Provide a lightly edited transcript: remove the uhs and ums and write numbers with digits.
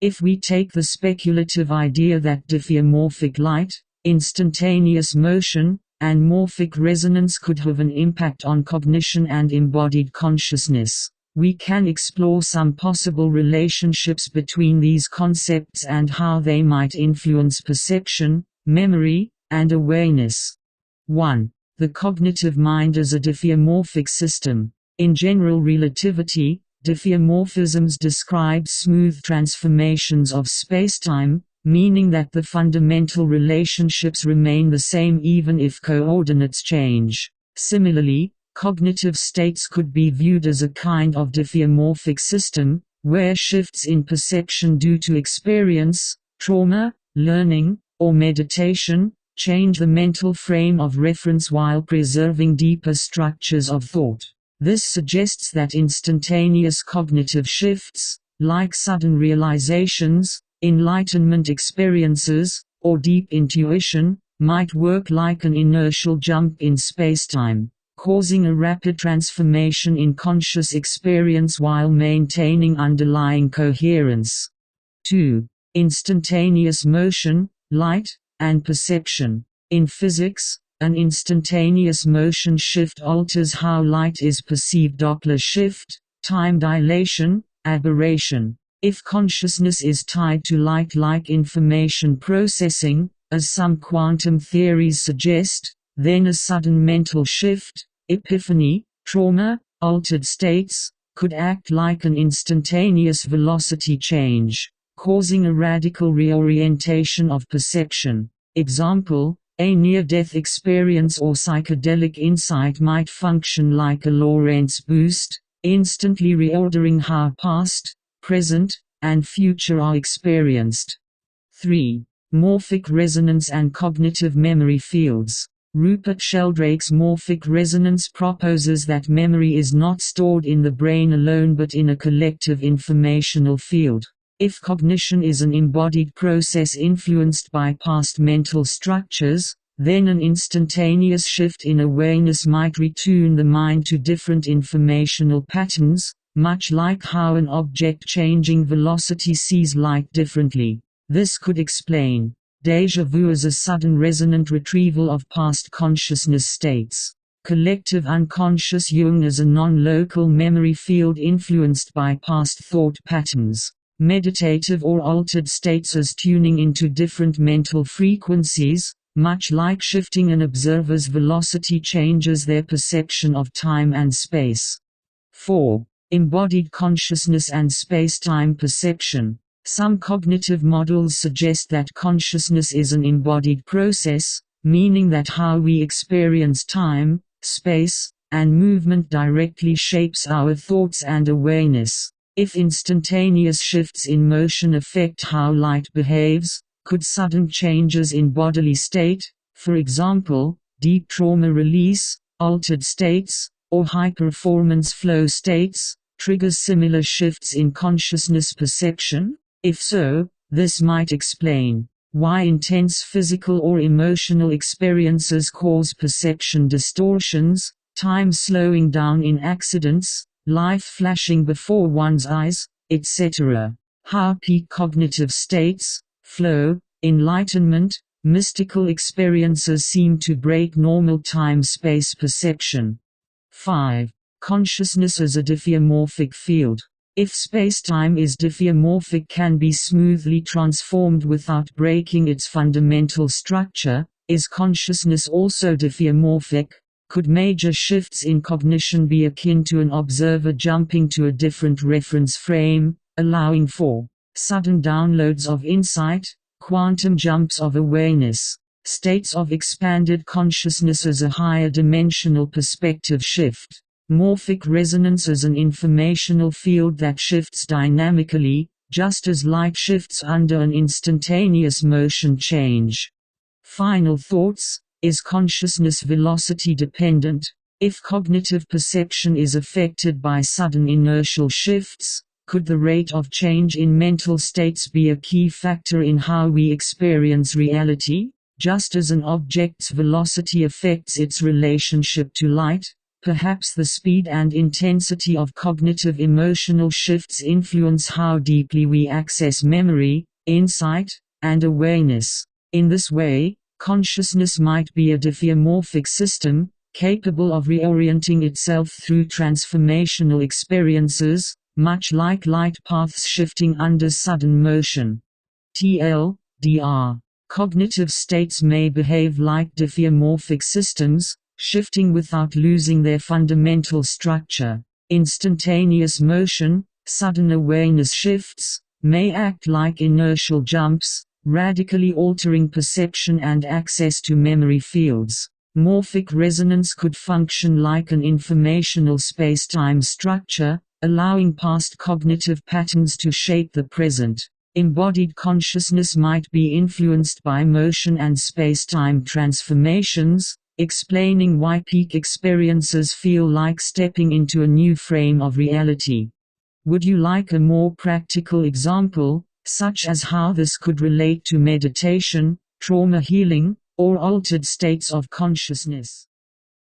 If we take the speculative idea that diffeomorphic light, instantaneous motion, and morphic resonance could have an impact on cognition and embodied consciousness, we can explore some possible relationships between these concepts and how they might influence perception, memory, and awareness. 1. The cognitive mind as a diffeomorphic system. In general relativity, diffeomorphisms describe smooth transformations of spacetime, meaning that the fundamental relationships remain the same even if coordinates change. Similarly, cognitive states could be viewed as a kind of diffeomorphic system, where shifts in perception due to experience, trauma, learning, or meditation change the mental frame of reference while preserving deeper structures of thought. This suggests that instantaneous cognitive shifts, like sudden realizations, enlightenment experiences, or deep intuition, might work like an inertial jump in spacetime, causing a rapid transformation in conscious experience while maintaining underlying coherence. 2. Instantaneous motion, light, and perception. In physics, an instantaneous motion shift alters how light is perceived. Doppler shift, time dilation, aberration. If consciousness is tied to light like information processing, as some quantum theories suggest, then a sudden mental shift, epiphany, trauma, altered states, could act like an instantaneous velocity change, causing a radical reorientation of perception. Example, a near-death experience or psychedelic insight might function like a Lorentz boost, instantly reordering how past, present, and future are experienced. 3. Morphic resonance and cognitive memory fields. Rupert Sheldrake's morphic resonance proposes that memory is not stored in the brain alone but in a collective informational field. If cognition is an embodied process influenced by past mental structures, then an instantaneous shift in awareness might retune the mind to different informational patterns, much like how an object changing velocity sees light differently. This could explain déjà vu as a sudden resonant retrieval of past consciousness states. Collective unconscious Jung as a non-local memory field influenced by past thought patterns. Meditative or altered states as tuning into different mental frequencies, much like shifting an observer's velocity changes their perception of time and space. 4. Embodied consciousness and space-time perception. Some cognitive models suggest that consciousness is an embodied process, meaning that how we experience time, space, and movement directly shapes our thoughts and awareness. If instantaneous shifts in motion affect how light behaves, could sudden changes in bodily state, for example, deep trauma release, altered states, or high-performance flow states, trigger similar shifts in consciousness perception? If so, this might explain why intense physical or emotional experiences cause perception distortions, time slowing down in accidents, life flashing before one's eyes, etc. How peak cognitive states, flow, enlightenment, mystical experiences seem to break normal time-space perception. 5. Consciousness as a diffeomorphic field. If spacetime is diffeomorphic, can be smoothly transformed without breaking its fundamental structure, is consciousness also diffeomorphic? Could major shifts in cognition be akin to an observer jumping to a different reference frame, allowing for sudden downloads of insight, quantum jumps of awareness, states of expanded consciousness as a higher dimensional perspective shift? Morphic resonance as an informational field that shifts dynamically, just as light shifts under an instantaneous motion change. Final thoughts. Is consciousness velocity dependent? If cognitive perception is affected by sudden inertial shifts, could the rate of change in mental states be a key factor in how we experience reality? Just as an object's velocity affects its relationship to light, Perhaps the speed and intensity of cognitive emotional shifts influence how deeply we access memory, insight, and awareness. In this way, consciousness might be a diffeomorphic system, capable of reorienting itself through transformational experiences, much like light paths shifting under sudden motion. TLDR. Cognitive states may behave like diffeomorphic systems, shifting without losing their fundamental structure. Instantaneous motion, sudden awareness shifts, may act like inertial jumps, radically altering perception and access to memory fields. Morphic resonance could function like an informational spacetime structure, allowing past cognitive patterns to shape the present. Embodied consciousness might be influenced by motion and spacetime transformations, explaining why peak experiences feel like stepping into a new frame of reality. Would you like a more practical example, such as how this could relate to meditation, trauma healing, or altered states of consciousness?